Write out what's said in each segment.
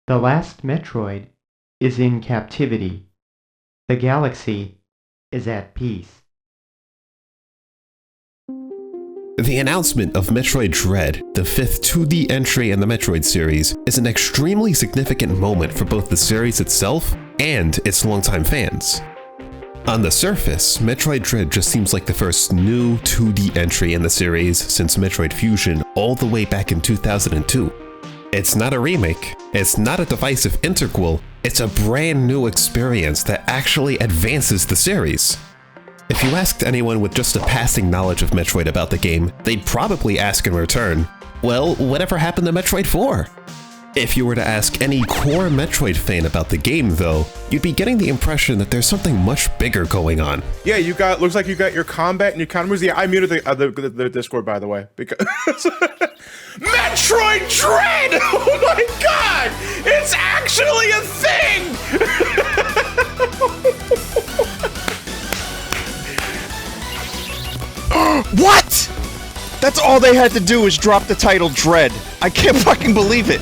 The last Metroid is in captivity. The galaxy is at peace. The announcement of Metroid Dread, the fifth 2D entry in the Metroid series, is an extremely significant moment for both the series itself and its longtime fans. On the surface, Metroid Dread just seems like the first new 2D entry in the series since Metroid Fusion all the way back in 2002. It's not a remake, it's not a divisive interquel, it's a brand new experience that actually advances the series. If you asked anyone with just a passing knowledge of Metroid about the game, they'd probably ask in return, well, whatever happened to Metroid 4? If you were to ask any core Metroid fan about the game though, you'd be getting the impression that there's something much bigger going on. Yeah, looks like you got your combat and your counter moves. Yeah, I muted the Discord, by the way, because Metroid Dread! Oh my god! It's actually a thing! What? That's all they had to do was drop the title Dread. I can't fucking believe it.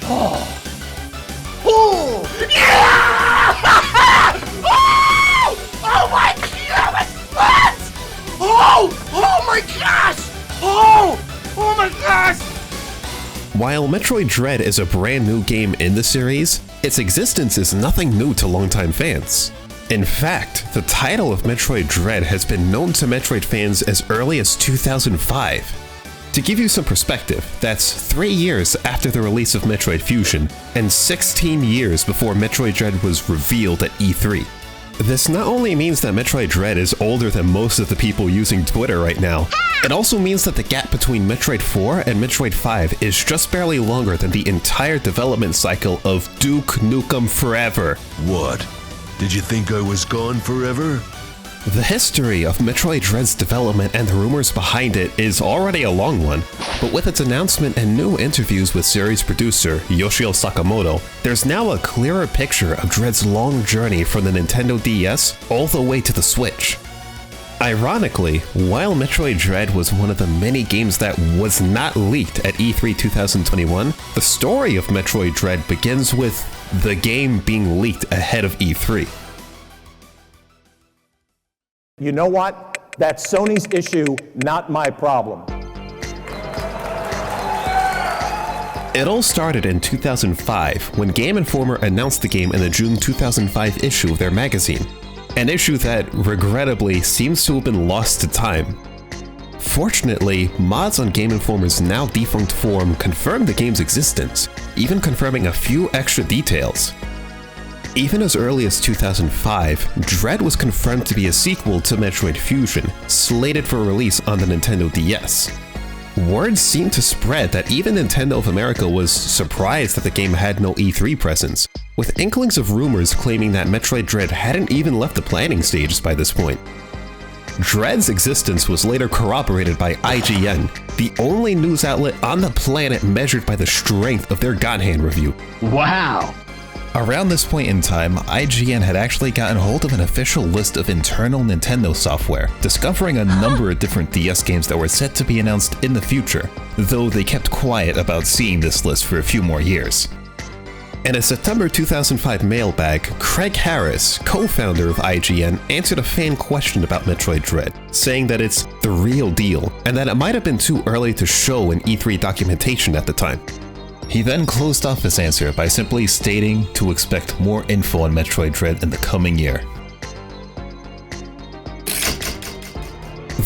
Oh! Yeah! Oh! Oh my god! What? Oh! Oh my gosh! Oh! Oh my gosh! While Metroid Dread is a brand new game in the series, its existence is nothing new to longtime fans. In fact, the title of Metroid Dread has been known to Metroid fans as early as 2005. To give you some perspective, that's 3 years after the release of Metroid Fusion, and 16 years before Metroid Dread was revealed at E3. This not only means that Metroid Dread is older than most of the people using Twitter right now, it also means that the gap between Metroid 4 and Metroid 5 is just barely longer than the entire development cycle of Duke Nukem Forever. What? Did you think I was gone forever? The history of Metroid Dread's development and the rumors behind it is already a long one, but with its announcement and new interviews with series producer Yoshio Sakamoto, there's now a clearer picture of Dread's long journey from the Nintendo DS all the way to the Switch. Ironically, while Metroid Dread was one of the many games that was not leaked at E3 2021, the story of Metroid Dread begins with the game being leaked ahead of E3. You know what? That's Sony's issue, not my problem. It all started in 2005 when GameInformer announced the game in the June 2005 issue of their magazine, an issue that regrettably seems to have been lost to time. Fortunately, mods on GameInformer's now defunct forum confirmed the game's existence, even confirming a few extra details. Even as early as 2005, Dread was confirmed to be a sequel to Metroid Fusion, slated for release on the Nintendo DS. Word seemed to spread that even Nintendo of America was surprised that the game had no E3 presence, with inklings of rumors claiming that Metroid Dread hadn't even left the planning stages by this point. Dread's existence was later corroborated by IGN, the only news outlet on the planet measured by the strength of their Godhand review. Wow! Around this point in time, IGN had actually gotten hold of an official list of internal Nintendo software, discovering a number of different DS games that were set to be announced in the future, though they kept quiet about seeing this list for a few more years. In a September 2005 mailbag, Craig Harris, co-founder of IGN, answered a fan question about Metroid Dread, saying that it's the real deal, and that it might have been too early to show in E3 documentation at the time. He then closed off his answer by simply stating to expect more info on Metroid Dread in the coming year.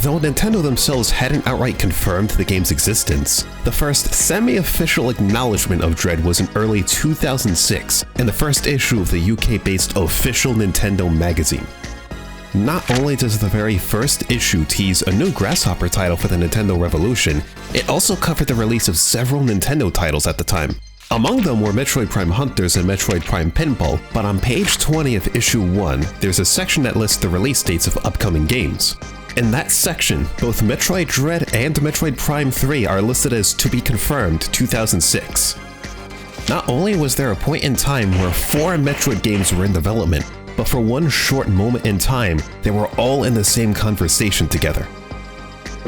Though Nintendo themselves hadn't outright confirmed the game's existence, the first semi-official acknowledgement of Dread was in early 2006 in the first issue of the UK-based official Nintendo magazine. Not only does the very first issue tease a new Grasshopper title for the Nintendo Revolution, it also covered the release of several Nintendo titles at the time. Among them were Metroid Prime Hunters and Metroid Prime Pinball, but on page 20 of issue 1, there's a section that lists the release dates of upcoming games. In that section, both Metroid Dread and Metroid Prime 3 are listed as to be confirmed 2006. Not only was there a point in time where 4 Metroid games were in development, but for one short moment in time, they were all in the same conversation together.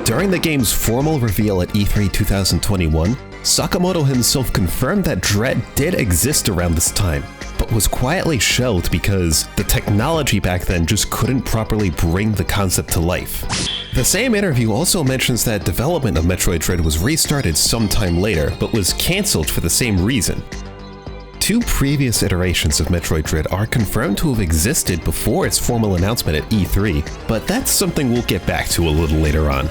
During the game's formal reveal at E3 2021, Sakamoto himself confirmed that Dread did exist around this time, but was quietly shelved because the technology back then just couldn't properly bring the concept to life. The same interview also mentions that development of Metroid Dread was restarted sometime later, but was cancelled for the same reason. 2 previous iterations of Metroid Dread are confirmed to have existed before its formal announcement at E3, but that's something we'll get back to a little later on.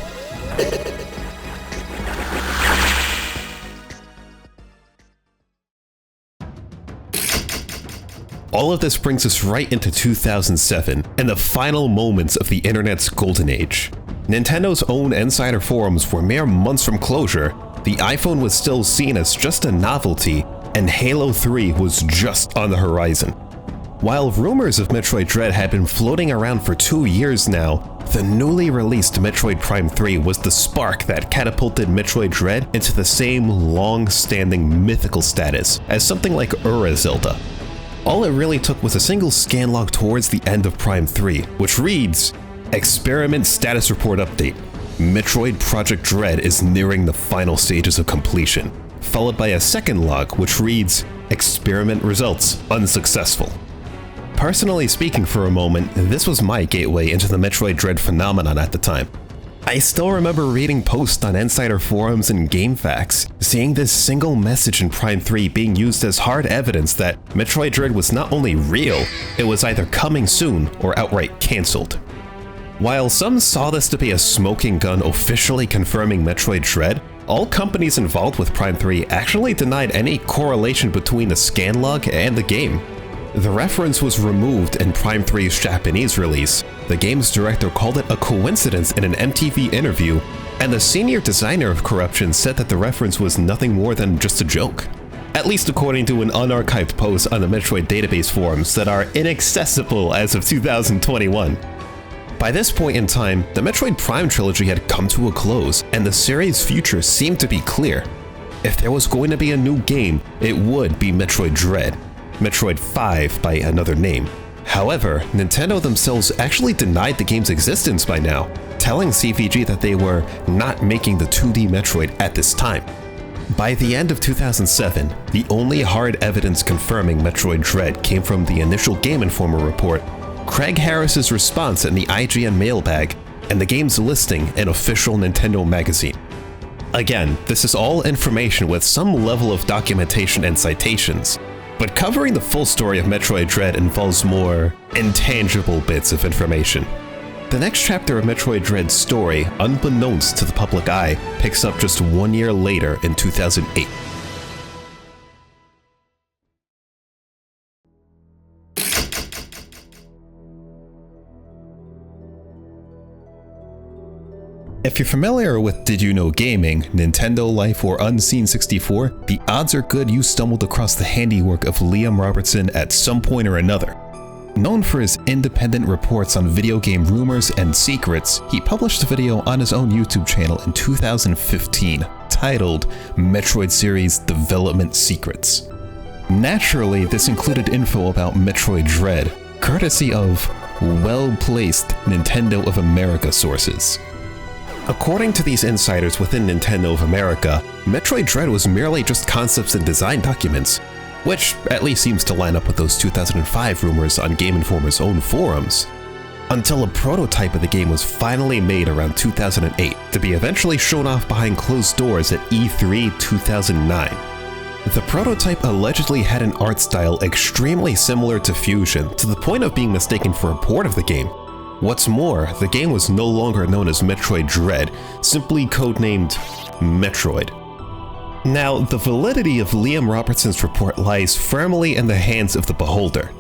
All of this brings us right into 2007, and the final moments of the internet's golden age. Nintendo's own insider forums were mere months from closure, the iPhone was still seen as just a novelty, and Halo 3 was just on the horizon. While rumors of Metroid Dread had been floating around for 2 years now, the newly released Metroid Prime 3 was the spark that catapulted Metroid Dread into the same long-standing mythical status as something like Ura Zelda. All it really took was a single scan log towards the end of Prime 3, which reads, "Experiment status report update. Metroid Project Dread is nearing the final stages of completion," followed by a second log which reads, "Experiment results unsuccessful." Personally speaking for a moment, this was my gateway into the Metroid Dread phenomenon at the time. I still remember reading posts on insider forums and GameFAQs, seeing this single message in Prime 3 being used as hard evidence that Metroid Dread was not only real, it was either coming soon or outright cancelled. While some saw this to be a smoking gun officially confirming Metroid Dread, all companies involved with Prime 3 actually denied any correlation between the scan log and the game. The reference was removed in Prime 3's Japanese release. The game's director called it a coincidence in an MTV interview, and the senior designer of Corruption said that the reference was nothing more than just a joke. At least according to an unarchived post on the Metroid database forums that are inaccessible as of 2021. By this point in time, the Metroid Prime trilogy had come to a close, and the series' future seemed to be clear. If there was going to be a new game, it would be Metroid Dread. Metroid 5 by another name. However, Nintendo themselves actually denied the game's existence by now, telling CVG that they were not making the 2D Metroid at this time. By the end of 2007, the only hard evidence confirming Metroid Dread came from the initial GameInformer report, Craig Harris's response in the IGN mailbag, and the game's listing in official Nintendo magazine. Again, this is all information with some level of documentation and citations, but covering the full story of Metroid Dread involves more intangible bits of information. The next chapter of Metroid Dread's story, unbeknownst to the public eye, picks up just 1 year later in 2008. If you're familiar with Did You Know Gaming, Nintendo Life, or Unseen 64, the odds are good you stumbled across the handiwork of Liam Robertson at some point or another. Known for his independent reports on video game rumors and secrets, he published a video on his own YouTube channel in 2015 titled Metroid Series Development Secrets. Naturally, this included info about Metroid Dread, courtesy of well-placed Nintendo of America sources. According to these insiders within Nintendo of America, Metroid Dread was merely just concepts and design documents, which at least seems to line up with those 2005 rumors on GameInformer's own forums, until a prototype of the game was finally made around 2008 to be eventually shown off behind closed doors at E3 2009. The prototype allegedly had an art style extremely similar to Fusion, to the point of being mistaken for a port of the game. What's more, the game was no longer known as Metroid Dread, simply codenamed Metroid. Now, the validity of Liam Robertson's report lies firmly in the hands of the beholder.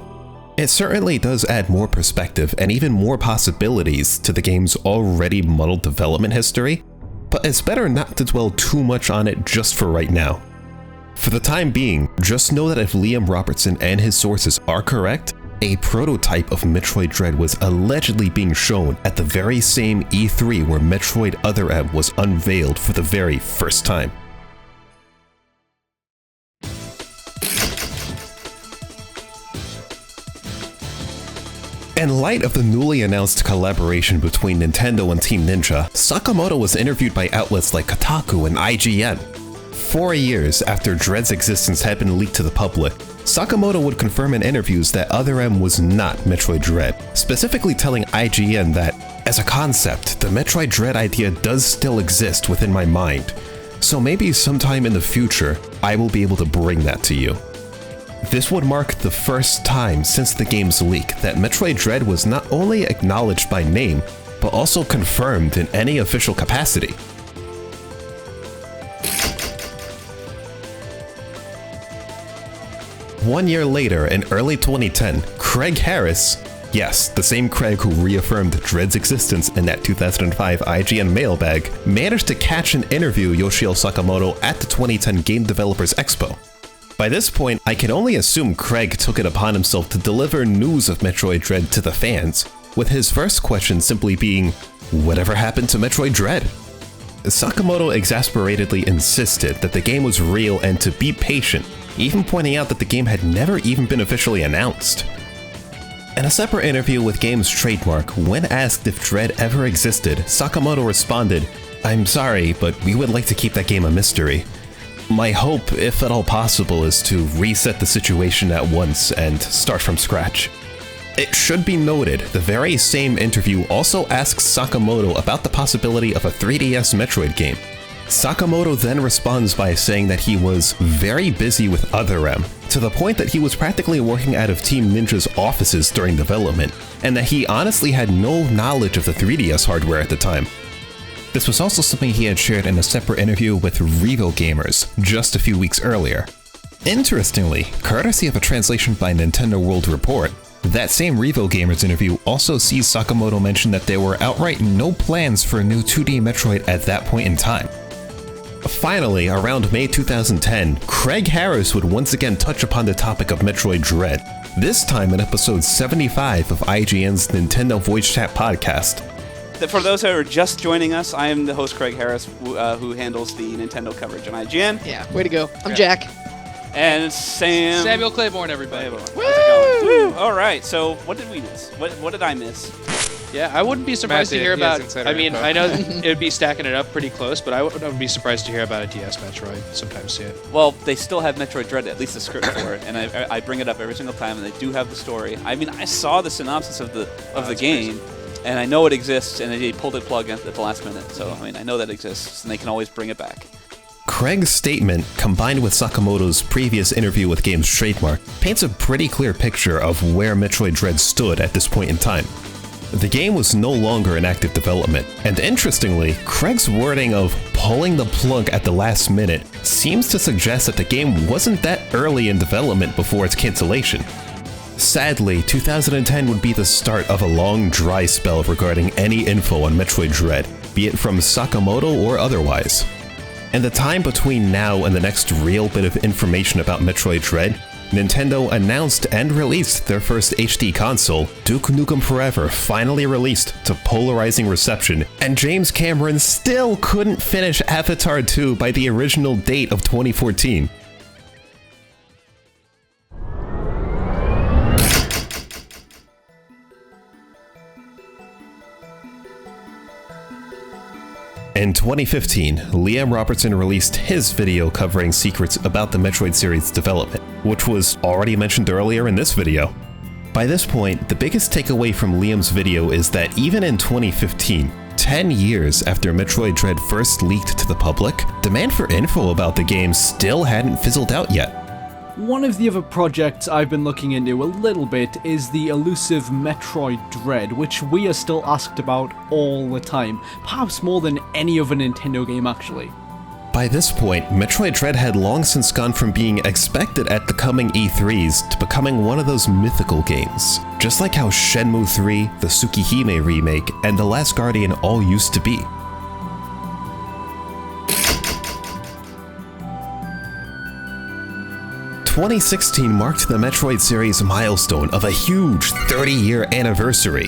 It certainly does add more perspective and even more possibilities to the game's already muddled development history, but it's better not to dwell too much on it just for right now. For the time being, just know that if Liam Robertson and his sources are correct, a prototype of Metroid Dread was allegedly being shown at the very same E3 where Metroid Other M was unveiled for the very first time. In light of the newly announced collaboration between Nintendo and Team Ninja, Sakamoto was interviewed by outlets like Kotaku and IGN. 4 years after Dread's existence had been leaked to the public, Sakamoto would confirm in interviews that Other M was not Metroid Dread, specifically telling IGN that, as a concept, the Metroid Dread idea does still exist within my mind, so maybe sometime in the future, I will be able to bring that to you. This would mark the first time since the game's leak that Metroid Dread was not only acknowledged by name, but also confirmed in any official capacity. One year later, in early 2010, Craig Harris, yes, the same Craig who reaffirmed Dread's existence in that 2005 IGN mailbag, managed to catch and interview Yoshio Sakamoto at the 2010 Game Developers Expo. By this point, I can only assume Craig took it upon himself to deliver news of Metroid Dread to the fans, with his first question simply being, whatever happened to Metroid Dread? Sakamoto exasperatedly insisted that the game was real and to be patient, even pointing out that the game had never even been officially announced. In a separate interview with Games Trademark, when asked if Dread ever existed, Sakamoto responded, "I'm sorry, but we would like to keep that game a mystery. My hope, if at all possible, is to reset the situation at once and start from scratch." It should be noted, the very same interview also asks Sakamoto about the possibility of a 3DS Metroid game. Sakamoto then responds by saying that he was very busy with Other M, to the point that he was practically working out of Team Ninja's offices during development, and that he honestly had no knowledge of the 3DS hardware at the time. This was also something he had shared in a separate interview with Revo Gamers just a few weeks earlier. Interestingly, courtesy of a translation by Nintendo World Report, that same Revo Gamers interview also sees Sakamoto mention that there were outright no plans for a new 2D Metroid at that point in time. Finally, around May 2010, Craig Harris would once again touch upon the topic of Metroid Dread, this time in episode 75 of IGN's Nintendo Voice Chat podcast. For those who are just joining us, I am the host Craig Harris, who handles the Nintendo coverage on IGN. Yeah, way to go. I'm Jack. And Samuel Claiborne, everybody. How's it going? Woo! All right, so what did we miss? What did I miss? Yeah, I wouldn't be surprised to hear about. I mean, I know it would be stacking it up pretty close, but I would be surprised to hear about a DS Metroid sometime soon. Well, they still have Metroid Dread, at least the script for it, and I bring it up every single time, and they do have the story. I mean, I saw the synopsis of the game, and I know it exists, and they pulled the plug at the last minute. So I mean, I know that exists, and they can always bring it back. Craig's statement, combined with Sakamoto's previous interview with Games Trademark, paints a pretty clear picture of where Metroid Dread stood at this point in time. The game was no longer in active development, and interestingly, Craig's wording of pulling the plug at the last minute seems to suggest that the game wasn't that early in development before its cancellation. Sadly, 2010 would be the start of a long dry spell regarding any info on Metroid Dread, be it from Sakamoto or otherwise. In the time between now and the next real bit of information about Metroid Dread, Nintendo announced and released their first HD console, Duke Nukem Forever finally released to polarizing reception, and James Cameron still couldn't finish Avatar 2 by the original date of 2014. In 2015, Liam Robertson released his video covering secrets about the Metroid series development, which was already mentioned earlier in this video. By this point, the biggest takeaway from Liam's video is that even in 2015, 10 years after Metroid Dread first leaked to the public, demand for info about the game still hadn't fizzled out yet. One of the other projects I've been looking into a little bit is the elusive Metroid Dread, which we are still asked about all the time, perhaps more than any other Nintendo game actually. By this point, Metroid Dread had long since gone from being expected at the coming E3s to becoming one of those mythical games, just like how Shenmue 3, the Tsukihime remake, and The Last Guardian all used to be. 2016 marked the Metroid series milestone of a huge 30-year anniversary.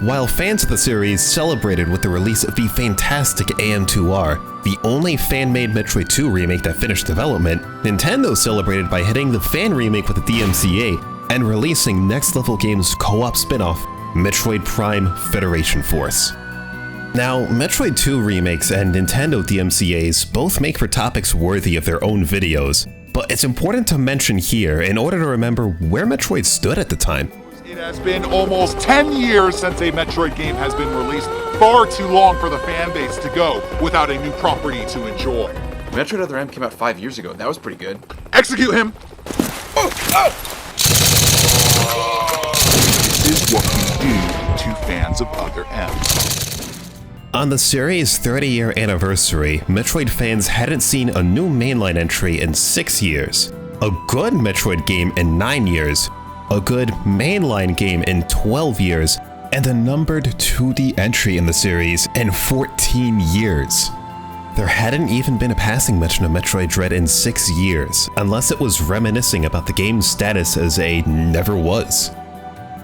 While fans of the series celebrated with the release of the fantastic AM2R, the only fan-made Metroid 2 remake that finished development, Nintendo celebrated by hitting the fan remake with the DMCA and releasing Next Level Games' co-op spin-off, Metroid Prime Federation Force. Now, Metroid 2 remakes and Nintendo DMCAs both make for topics worthy of their own videos, but it's important to mention here in order to remember where Metroid stood at the time. It has been almost 10 years since a Metroid game has been released, far too long for the fan base to go without a new property to enjoy. Metroid Other M came out 5 years ago. That was pretty good. Execute him! This is what we do to fans of Other M. On the series' 30-year anniversary, Metroid fans hadn't seen a new mainline entry in 6 years, a good Metroid game in 9 years, a good mainline game in 12 years, and a numbered 2D entry in the series in 14 years. There hadn't even been a passing mention of Metroid Dread in 6 years, unless it was reminiscing about the game's status as a never was.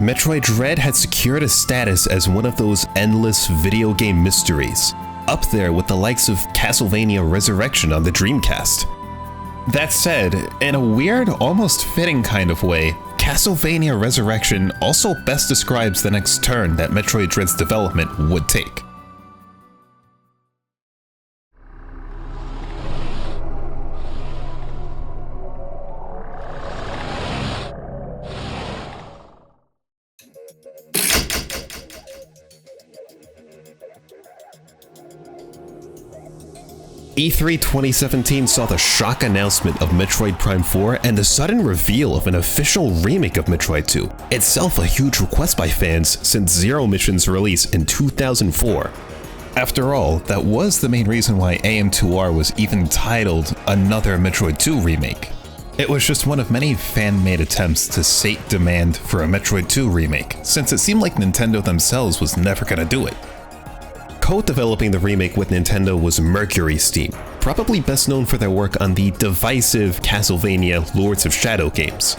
Metroid Dread had secured a status as one of those endless video game mysteries, up there with the likes of Castlevania Resurrection on the Dreamcast. That said, in a weird, almost fitting kind of way, Castlevania Resurrection also best describes the next turn that Metroid Dread's development would take. E3 2017 saw the shock announcement of Metroid Prime 4 and the sudden reveal of an official remake of Metroid 2, itself a huge request by fans since Zero Mission's release in 2004. After all, that was the main reason why AM2R was even titled another Metroid 2 remake. It was just one of many fan-made attempts to sate demand for a Metroid 2 remake, since it seemed like Nintendo themselves was never gonna do it. Co-developing the remake with Nintendo was MercurySteam, probably best known for their work on the divisive Castlevania Lords of Shadow games.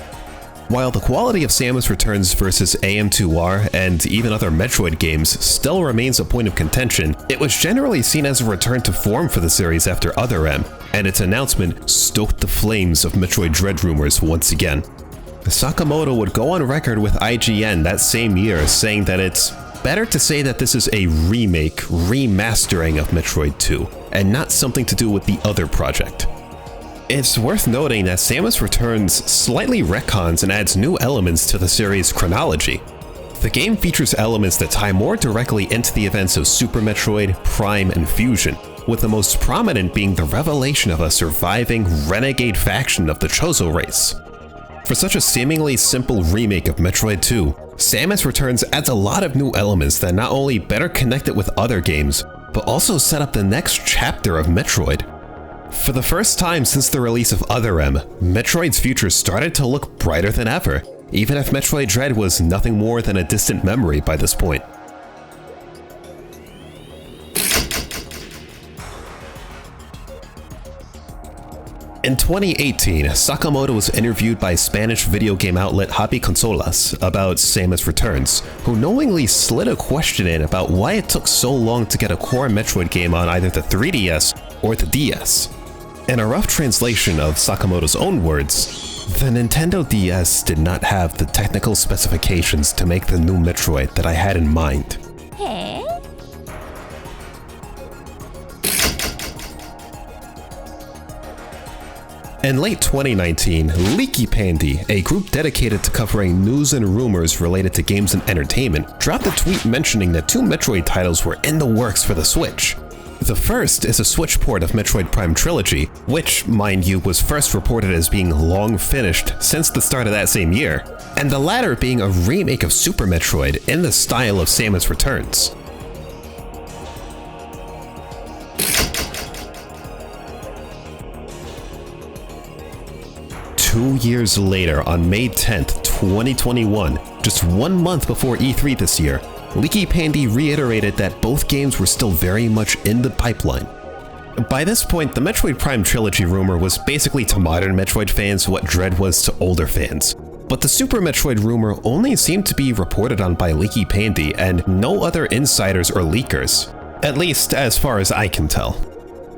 While the quality of Samus Returns versus AM2R and even other Metroid games still remains a point of contention, it was generally seen as a return to form for the series after Other M, and its announcement stoked the flames of Metroid Dread rumors once again. Sakamoto would go on record with IGN that same year saying that it's better to say that this is a remake, remastering of Metroid 2, and not something to do with the other project. It's worth noting that Samus Returns slightly retcons and adds new elements to the series' chronology. The game features elements that tie more directly into the events of Super Metroid, Prime, and Fusion, with the most prominent being the revelation of a surviving renegade faction of the Chozo race. For such a seemingly simple remake of Metroid 2, Samus Returns adds a lot of new elements that not only better connect it with other games, but also set up the next chapter of Metroid. For the first time since the release of Other M, Metroid's future started to look brighter than ever, even if Metroid Dread was nothing more than a distant memory by this point. In 2018, Sakamoto was interviewed by Spanish video game outlet Hobby Consolas about Samus Returns, who knowingly slid a question in about why it took so long to get a core Metroid game on either the 3DS or the DS. In a rough translation of Sakamoto's own words, the Nintendo DS did not have the technical specifications to make the new Metroid that I had in mind. In late 2019, Leaky Pandy, a group dedicated to covering news and rumors related to games and entertainment, dropped a tweet mentioning that 2 Metroid titles were in the works for the Switch. The first is a Switch port of Metroid Prime Trilogy, which, mind you, was first reported as being long finished since the start of that same year, and the latter being a remake of Super Metroid in the style of Samus Returns. Two years later, on May 10th, 2021, just 1 month before E3 this year, Leaky Pandy reiterated that both games were still very much in the pipeline. By this point, the Metroid Prime Trilogy rumor was basically to modern Metroid fans what Dread was to older fans. But the Super Metroid rumor only seemed to be reported on by Leaky Pandy and no other insiders or leakers, at least as far as I can tell.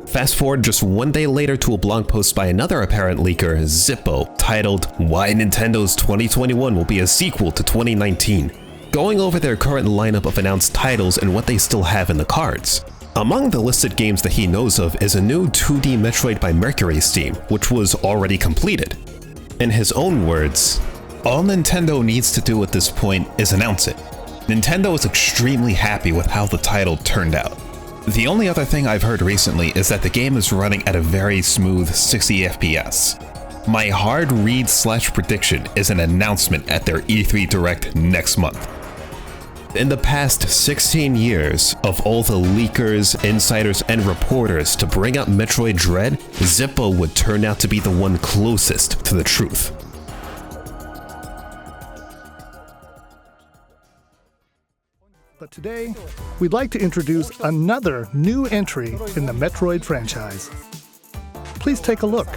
Fast forward just 1 day later to a blog post by another apparent leaker, Zippo, titled "Why Nintendo's 2021 Will Be a Sequel to 2019." going over their current lineup of announced titles and what they still have in the cards. Among the listed games that he knows of is a new 2D Metroid by MercurySteam, which was already completed. In his own words, "All Nintendo needs to do at this point is announce it. Nintendo is extremely happy with how the title turned out. The only other thing I've heard recently is that the game is running at a very smooth 60 FPS. My hard read/prediction is an announcement at their E3 Direct next month." In the past 16 years, of all the leakers, insiders, and reporters to bring up Metroid Dread, Zippo would turn out to be the one closest to the truth. But today, we'd like to introduce another new entry in the Metroid franchise. Please take a look.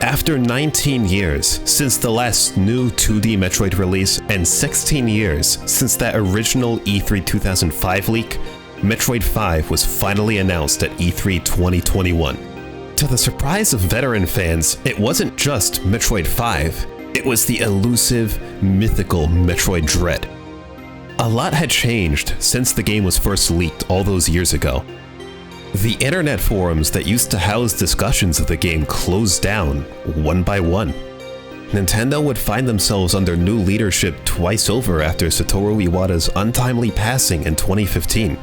After 19 years since the last new 2D Metroid release and 16 years since that original E3 2005 leak, Metroid 5 was finally announced at E3 2021. To the surprise of veteran fans, it wasn't just Metroid 5, it was the elusive, mythical Metroid Dread. A lot had changed since the game was first leaked all those years ago. The internet forums that used to house discussions of the game closed down, one by one. Nintendo would find themselves under new leadership twice over after Satoru Iwata's untimely passing in 2015.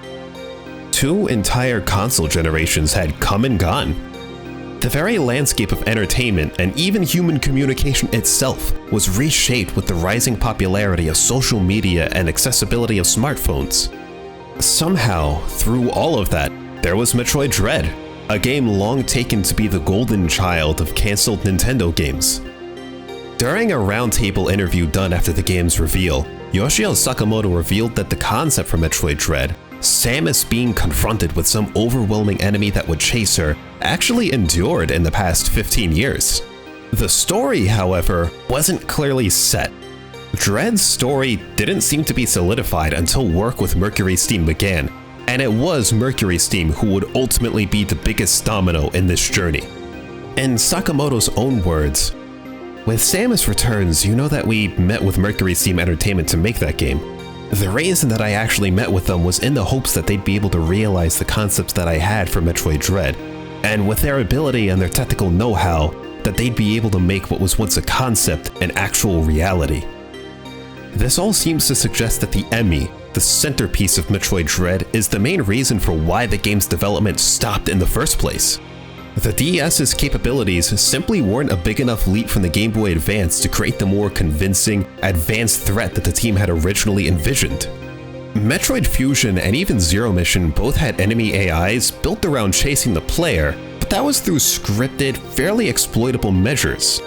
2 entire console generations had come and gone. The very landscape of entertainment and even human communication itself was reshaped with the rising popularity of social media and accessibility of smartphones. Somehow, through all of that, there was Metroid Dread, a game long taken to be the golden child of cancelled Nintendo games. During a roundtable interview done after the game's reveal, Yoshio Sakamoto revealed that the concept for Metroid Dread, Samus being confronted with some overwhelming enemy that would chase her, actually endured in the past 15 years. The story, however, wasn't clearly set. Dread's story didn't seem to be solidified until work with MercurySteam began, and it was MercurySteam who would ultimately be the biggest domino in this journey. In Sakamoto's own words, "With Samus Returns, you know that we met with MercurySteam Entertainment to make that game. The reason that I actually met with them was in the hopes that they'd be able to realize the concepts that I had for Metroid Dread, and with their ability and their technical know-how, that they'd be able to make what was once a concept an actual reality." This all seems to suggest that the EMI, the centerpiece of Metroid Dread, is the main reason for why the game's development stopped in the first place. The DS's capabilities simply weren't a big enough leap from the Game Boy Advance to create the more convincing, advanced threat that the team had originally envisioned. Metroid Fusion and even Zero Mission both had enemy AIs built around chasing the player, but that was through scripted, fairly exploitable measures.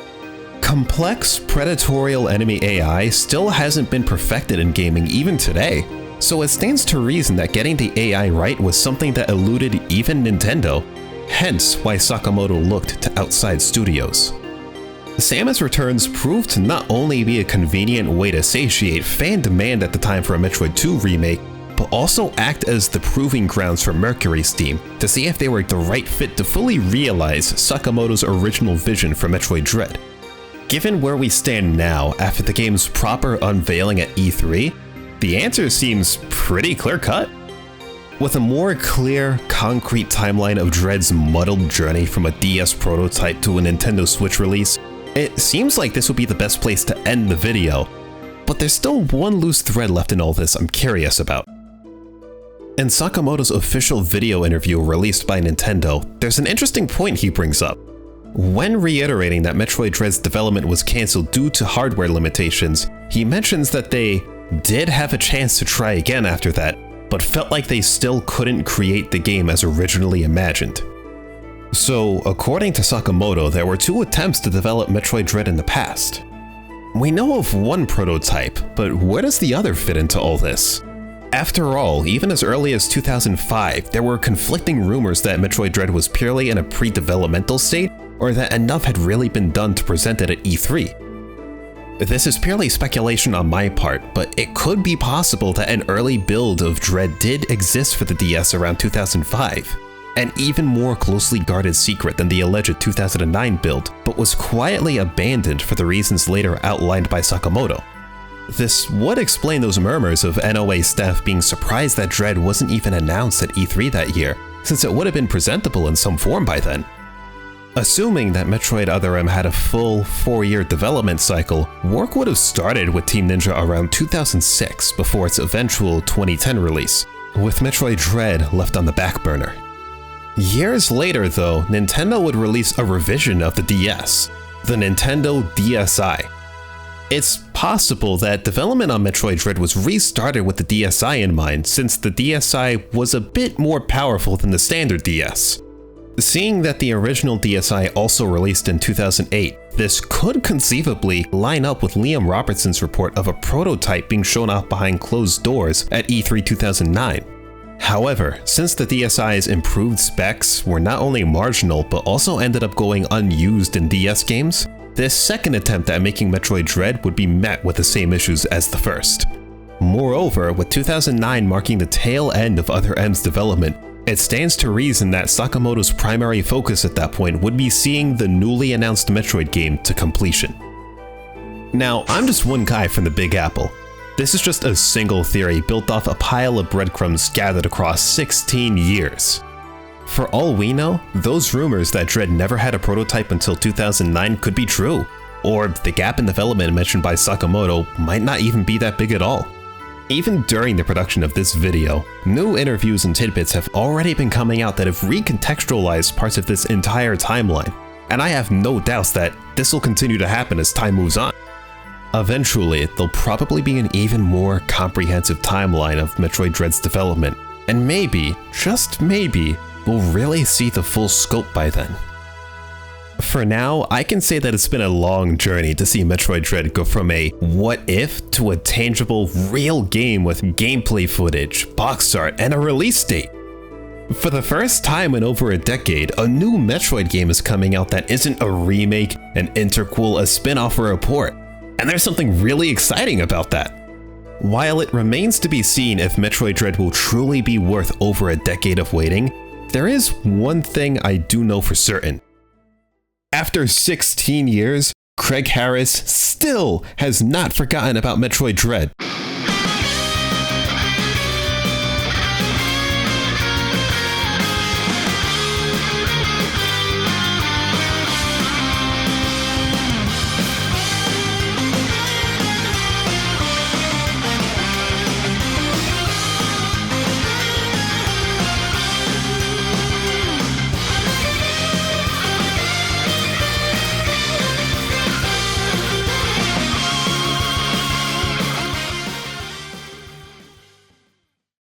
Complex, predatorial enemy AI still hasn't been perfected in gaming even today, so it stands to reason that getting the AI right was something that eluded even Nintendo, hence why Sakamoto looked to outside studios. Samus Returns proved to not only be a convenient way to satiate fan demand at the time for a Metroid 2 remake, but also act as the proving grounds for MercurySteam to see if they were the right fit to fully realize Sakamoto's original vision for Metroid Dread. Given where we stand now after the game's proper unveiling at E3, the answer seems pretty clear-cut. With a more clear, concrete timeline of Dread's muddled journey from a DS prototype to a Nintendo Switch release, it seems like this would be the best place to end the video, but there's still one loose thread left in all this I'm curious about. In Sakamoto's official video interview released by Nintendo, there's an interesting point he brings up. When reiterating that Metroid Dread's development was cancelled due to hardware limitations, he mentions that they did have a chance to try again after that, but felt like they still couldn't create the game as originally imagined. So, according to Sakamoto, there were 2 attempts to develop Metroid Dread in the past. We know of one prototype, but where does the other fit into all this? After all, even as early as 2005, there were conflicting rumors that Metroid Dread was purely in a pre-developmental state, or that enough had really been done to present it at E3. This is purely speculation on my part, but it could be possible that an early build of Dread did exist for the DS around 2005, an even more closely guarded secret than the alleged 2009 build, but was quietly abandoned for the reasons later outlined by Sakamoto. This would explain those murmurs of NOA staff being surprised that Dread wasn't even announced at E3 that year, since it would have been presentable in some form by then. Assuming that Metroid Other M had a full 4-year development cycle, work would have started with Team Ninja around 2006 before its eventual 2010 release, with Metroid Dread left on the back burner. Years later though, Nintendo would release a revision of the DS, the Nintendo DSi. It's possible that development on Metroid Dread was restarted with the DSi in mind, since the DSi was a bit more powerful than the standard DS. Seeing that the original DSi also released in 2008, this could conceivably line up with Liam Robertson's report of a prototype being shown off behind closed doors at E3 2009. However, since the DSi's improved specs were not only marginal but also ended up going unused in DS games, this second attempt at making Metroid Dread would be met with the same issues as the first. Moreover, with 2009 marking the tail end of Other M's development, it stands to reason that Sakamoto's primary focus at that point would be seeing the newly announced Metroid game to completion. Now, I'm just one guy from the Big Apple. This is just a single theory built off a pile of breadcrumbs gathered across 16 years. For all we know, those rumors that Dread never had a prototype until 2009 could be true, or the gap in development mentioned by Sakamoto might not even be that big at all. Even during the production of this video, new interviews and tidbits have already been coming out that have recontextualized parts of this entire timeline, and I have no doubts that this will continue to happen as time moves on. Eventually, there'll probably be an even more comprehensive timeline of Metroid Dread's development, and maybe, just maybe, we'll really see the full scope by then. For now, I can say that it's been a long journey to see Metroid Dread go from a what if to a tangible, real game with gameplay footage, box art, and a release date. For the first time in over a decade, a new Metroid game is coming out that isn't a remake, an interquel, a spin-off, or a port, and there's something really exciting about that. While it remains to be seen if Metroid Dread will truly be worth over a decade of waiting, there is one thing I do know for certain. After 16 years, Craig Harris still has not forgotten about Metroid Dread.